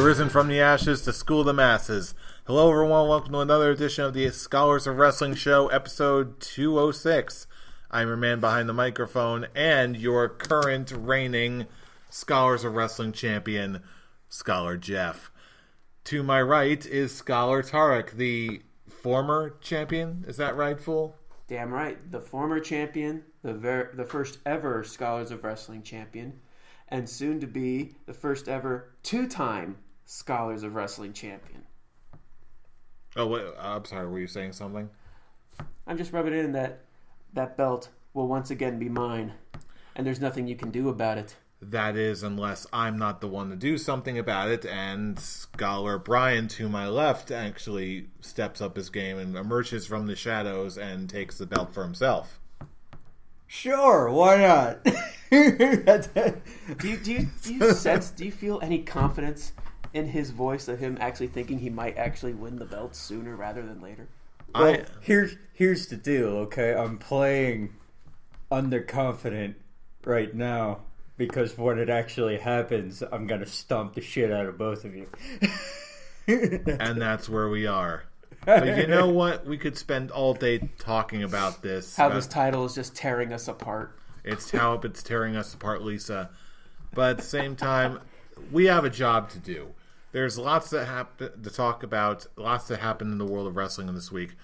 risen from the ashes to school the masses. Hello, everyone. Welcome to another edition of the Scholars of Wrestling Show, episode 206. I'm your man behind the microphone and your current reigning Scholars of Wrestling champion, Scholar Jeff. To my right is Scholar Tarek, the former champion. Is that right, fool? Damn right. The former champion, the first ever Scholars of Wrestling champion, and soon to be the first ever two-time Scholars of Wrestling champion. Oh, wait, I'm sorry. Were you saying something? I'm just rubbing it in that belt will once again be mine, and there's nothing you can do about it. That is, unless I'm not the one to do something about it, and Scholar Brian to my left actually steps up his game and emerges from the shadows and takes the belt for himself. Sure, why not? Do you feel any confidence in his voice of him actually thinking he might actually win the belt sooner rather than later? Well, here's the deal, okay? I'm playing underconfident right now because when it actually happens, I'm gonna stomp the shit out of both of you. And that's where we are. But you know what? We could spend all day talking about this. How this title is just tearing us apart. It's how it's tearing us apart, Lisa. But at the same time, we have a job to do. There's lots to talk about, lots that happened in the world of wrestling this week.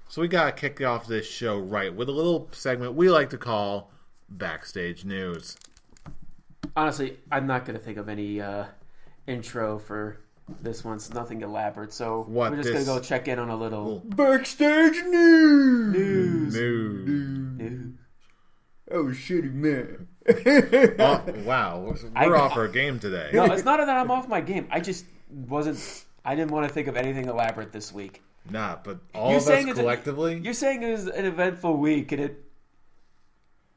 So we got to kick off this show right with a little segment we like to call Backstage News. Honestly, I'm not going to think of any intro for this one. It's nothing elaborate. So we're just going to go check in on a little Backstage News. News. Oh, shitty man. Oh, wow. We're off our game today. No, it's not that I'm off my game. I just I didn't want to think of anything elaborate this week. Nah, but all of us collectively? You're saying it was an eventful week, and it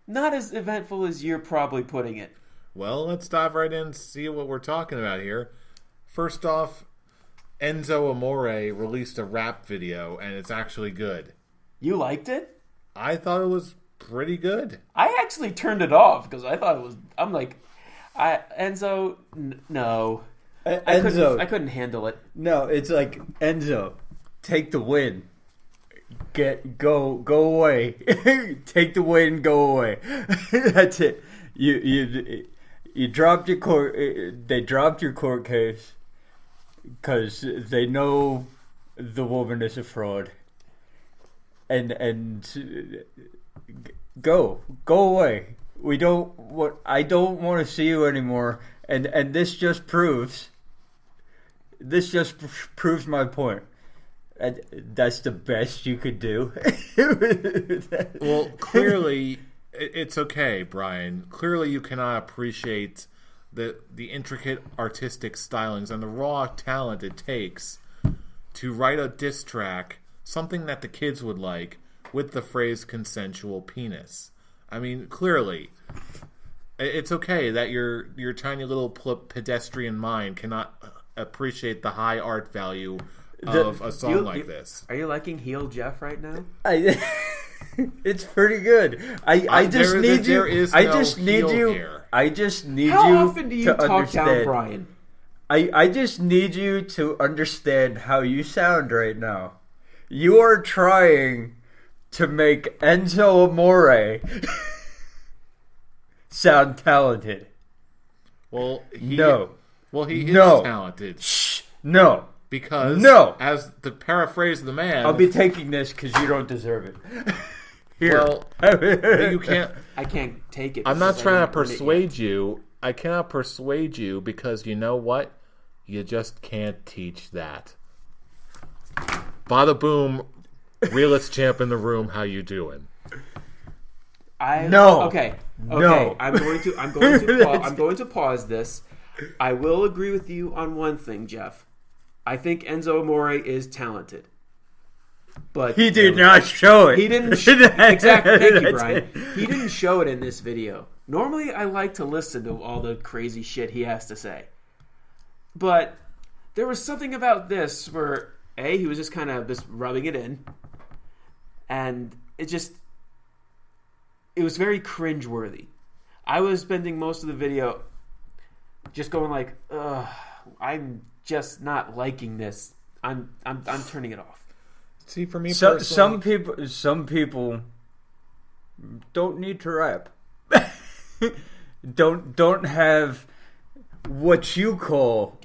not as eventful as you're probably putting it. Well, let's dive right in and see what we're talking about here. First off, Enzo Amore released a rap video, and it's actually good. You liked it? I thought it was pretty good. I actually turned it off because I thought it was. I'm like, Enzo, no. Enzo, I couldn't handle it. No, it's like, Enzo, take the win. Go away. Take the win, go away. That's it. You dropped your court. They dropped your court case because they know the woman is a fraud. And go away. I don't want to see you anymore. And this just proves my point. That's the best you could do. Well, clearly, it's okay, Brian. Clearly, you cannot appreciate the intricate artistic stylings and the raw talent it takes to write a diss track, something that the kids would like, with the phrase consensual penis. I mean, clearly, it's okay that your tiny little pedestrian mind cannot appreciate the high art value of a song like this. Are you liking heel Jeff right now? It's pretty good. I just need you. How often do you talk down Brian? I just need you to understand how you sound right now. You are trying to make Enzo Amore sound talented. Well, he is talented. Shh. No. Because, as to paraphrase the man... I'll be taking this because you don't deserve it. Here. Well, you can't... I can't take it. I'm not trying to persuade you. I cannot persuade you because you know what? You just can't teach that. Bada boom, realist champ in the room, how you doing? No. Okay. No. I'm going to pause this. I will agree with you on one thing, Jeff. I think Enzo Amore is talented, but he did not show it. He didn't. Exactly. Thank you, Brian. He didn't show it in this video. Normally, I like to listen to all the crazy shit he has to say, but there was something about this where he was just kind of just rubbing it in, and it was very cringeworthy. I was spending most of the video just going like, ugh, I'm just not liking this, I'm turning it off. See, for me, some people don't need to rap. don't have what you call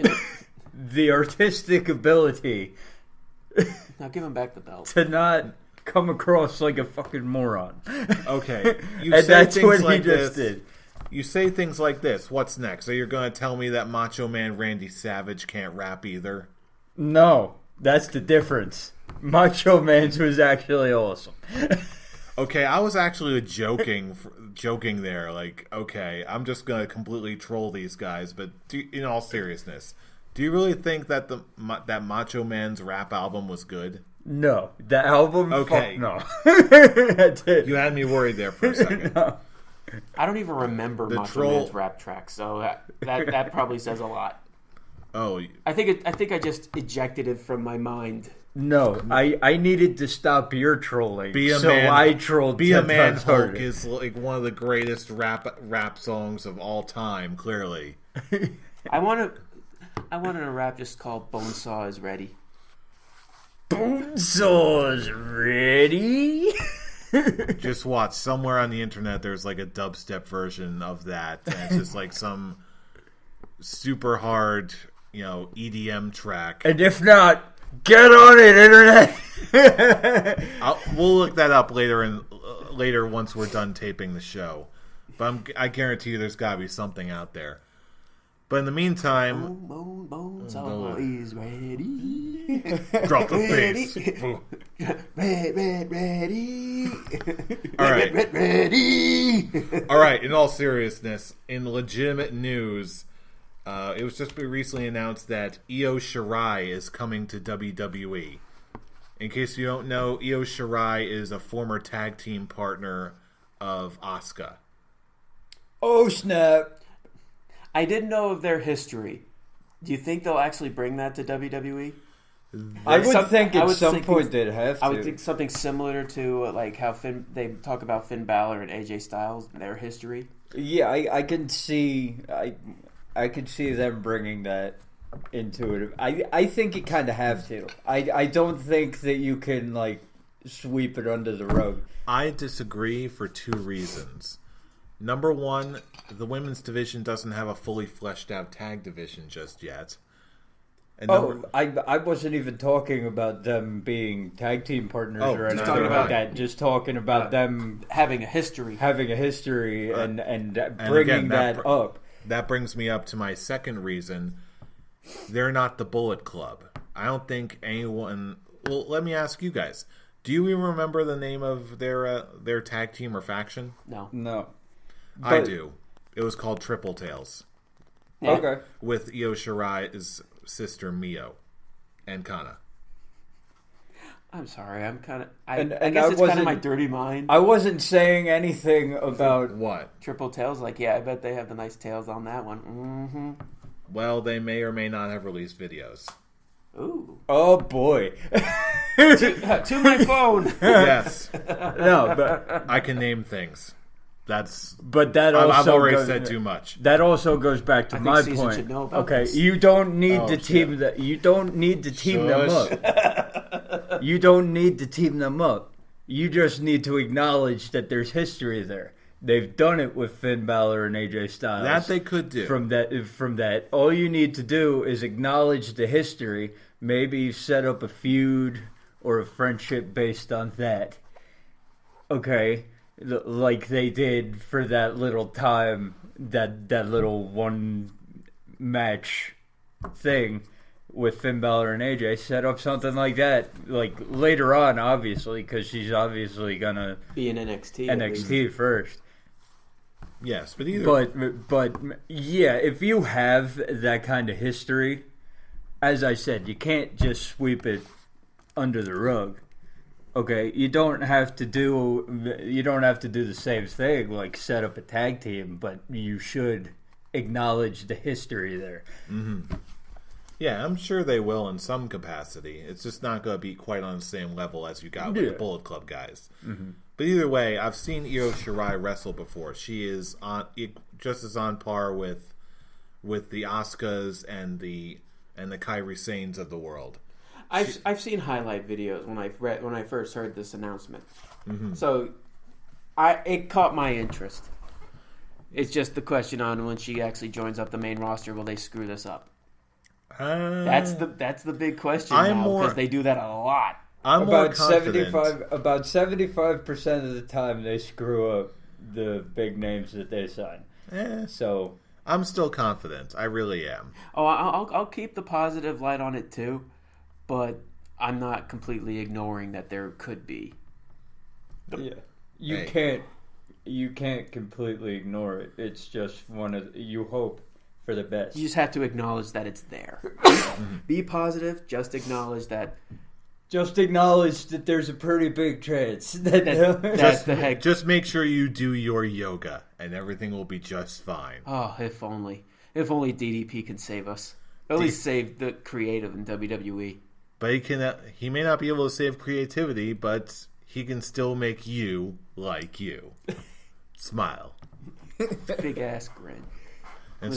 the artistic ability. Now give him back the belt. To not come across like a fucking moron. Okay, and that's what he just did. You say things like this. What's next? So you're going to tell me that Macho Man Randy Savage can't rap either? No, that's the difference. Macho Man's was actually awesome. Okay, I was actually joking there. Like, okay, I'm just going to completely troll these guys. But in all seriousness, do you really think that that Macho Man's rap album was good? No, the album. Okay, no. That's it. You had me worried there for a second. No. I don't even remember Macho Man's rap track, so that probably says a lot. Oh, I think I just ejected it from my mind. No, I needed to stop your trolling. I trolled. Be a Man Hulk is like one of the greatest rap songs of all time. Clearly, I wanted a rap just called "Bonesaw is Ready." Bonesaw's ready. Just watch somewhere on the internet. There's like a dubstep version of that, and it's just like some super hard, EDM track. And if not, get on it, internet. We'll look that up later once we're done taping the show. But I guarantee you, there's got to be something out there. But in the meantime, Bonesaw is ready. Drop the bass. Ready. All right. Ready. All right. In all seriousness, in legitimate news, it was just recently announced that Io Shirai is coming to WWE. In case you don't know, Io Shirai is a former tag team partner of Asuka. Oh snap! I didn't know of their history. Do you think they'll actually bring that to WWE? I would think at some point they'd have to. I would think something similar to like how they talk about Finn Balor and AJ Styles and their history. Yeah, I can see I could see them bringing that into it. I think you kind of have to. I don't think that you can like sweep it under the rug. I disagree for two reasons. Number one, the women's division doesn't have a fully fleshed out tag division just yet. And I wasn't even talking about them being tag team partners or anything about that. Just talking about them having a history, and bringing that up. That brings me up to my second reason. They're not the Bullet Club. I don't think anyone. Well, let me ask you guys. Do you even remember the name of their tag team or faction? No. I do. It was called Triple Tails. Yeah. Okay. With Io Shirai's sister Mio and Kana. I'm sorry. I'm kind of. I And guess I it's kind of my dirty mind. I wasn't saying anything about What? Triple Tails. Like, yeah, I bet they have the nice tails on that one. Mm-hmm. Well, they may or may not have released videos. Ooh. Oh boy. To my phone. Yes. No, but I can name things. That also I've already goes, said too much. That also goes back to my Season point. should know about Okay, this. you don't need to shit. team that. You don't need to team them Shush. up. You don't need to team them up. You just need to acknowledge that there's history there. They've done it with Finn Balor and AJ Styles. That they could do. From that, all you need to do is acknowledge the history. Maybe set up a feud or a friendship based on that. Okay. Like they did for that little time, that little one match thing with Finn Balor and AJ. Set up something like that, like later on, obviously, because she's obviously gonna be in NXT. NXT first. Yes, but but yeah, if you have that kind of history, as I said, you can't just sweep it under the rug. Okay, you don't have to do the same thing, like set up a tag team, but you should acknowledge the history there. Mm-hmm. Yeah, I'm sure they will in some capacity. It's just not going to be quite on the same level as you got with the Bullet Club guys. Mm-hmm. But either way, I've seen Io Shirai wrestle before. She is just as on par with the Asukas and the and the Kairi Sanes of the world. I've seen highlight videos when I first heard this announcement, so it caught my interest. It's just the question on when she actually joins up the main roster, will they screw this up? That's the big question now, because they do that a lot. I'm more confident. About 75% of the time they screw up the big names that they sign. So I'm still confident. I really am. Oh, I'll keep the positive light on it too, but I'm not completely ignoring that there could be. You can't completely ignore it. It's just you hope for the best. You just have to acknowledge that it's there. Be positive. Just acknowledge that. Just acknowledge that there's a pretty big chance. That's the heck. Just make sure you do your yoga, and everything will be just fine. Oh, if only DDP can save us. At least save the creative in WWE. But he may not be able to save creativity, but he can still make you like you. Smile. Big ass grin. And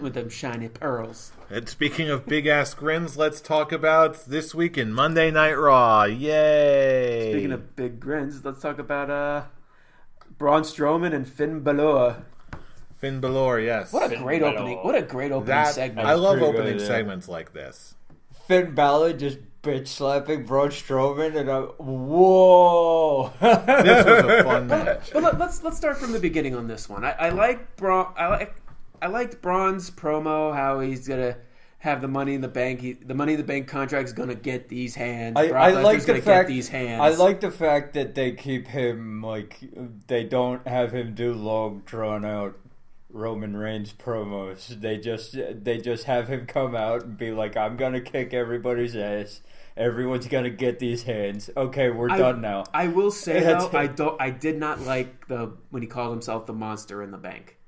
with them shiny pearls. And speaking of big ass grins, let's talk about this week in Monday Night Raw. Yay! Speaking of big grins, let's talk about Braun Strowman and Finn Balor. Finn Balor, yes. What a great opening! What a great opening segment! I love opening segments like this. Finn Balor just bitch slapping Braun Strowman, and whoa! This was a fun match. But let's start from the beginning on this one. I like Braun. I liked Braun's promo. How he's gonna have the Money in the Bank. The Money in the Bank contract is gonna get these hands. I like the fact. Get these hands. I like the fact that they keep him they don't have him do long drawn out Roman Reigns promos. They just have him come out and be like, "I'm gonna kick everybody's ass. Everyone's gonna get these hands. Okay, we're done now." I will say though, I did not like when he called himself the Monster in the Bank.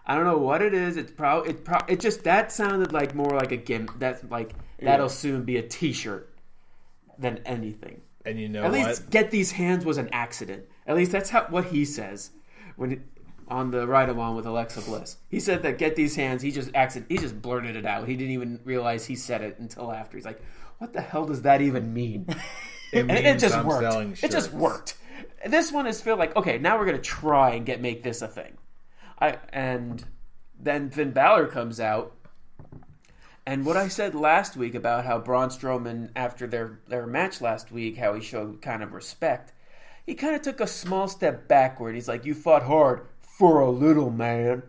I don't know what it is. It just that sounded like more like a gimmick. That'll soon be a T-shirt than anything. And you know at what? least get these hands was an accident. At least that's what he says on the ride along with Alexa Bliss. He said that get these hands. He just blurted it out. He didn't even realize he said it until after. He's like, "What the hell does that even mean?" It just worked. It just worked. This one is feel like, okay, now we're gonna try and make this a thing. And then Finn Balor comes out, and what I said last week about how Braun Strowman, after their match last week, how he showed kind of respect, he kind of took a small step backward. He's like, "You fought hard for a little man."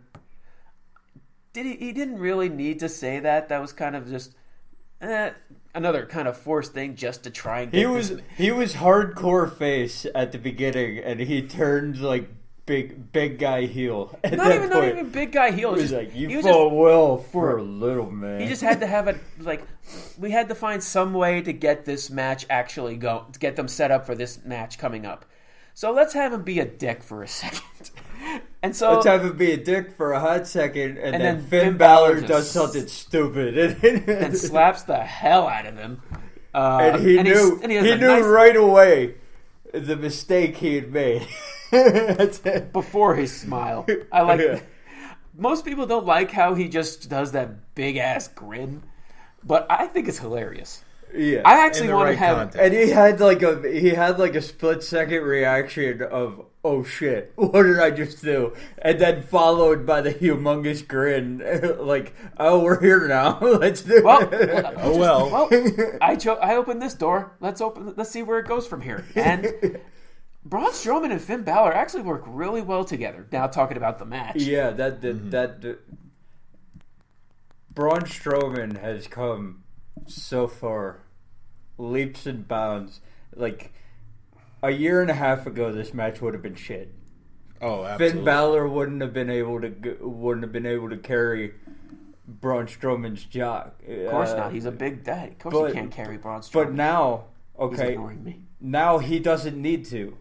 He didn't really need to say that. That was kind of just another kind of forced thing just to try and get he was hardcore face at the beginning, and he turned like big guy heel. Not even big guy heel. He was like, "You fought well for a little man." He just had to have it we had to find some way to get this match actually go, to get them set up for this match coming up. So let's have him be a dick for a second. And so let's have him be a dick for a hot second, and then Finn Balor does something stupid and slaps the hell out of him. And he knew right away the mistake he had made. Before his smile. I like it. Most people don't like how he just does that big ass grin, but I think it's hilarious. Yeah, I actually want to have, and he had like a split second reaction of, "Oh shit, what did I just do?" And then followed by the humongous grin, like, "Oh, we're here now. Let's do it." Well, I opened this door. Let's see where it goes from here. And Braun Strowman and Finn Balor actually work really well together. Now talking about the match. Yeah, that Braun Strowman has come so far, leaps and bounds. Like a year and a half ago, this match would have been shit. Oh, absolutely. Finn Balor wouldn't have been able to carry Braun Strowman's jock. Of course not. He's a big guy. Of course he can't carry Braun Strowman. But now, He's ignoring me. Now he doesn't need to.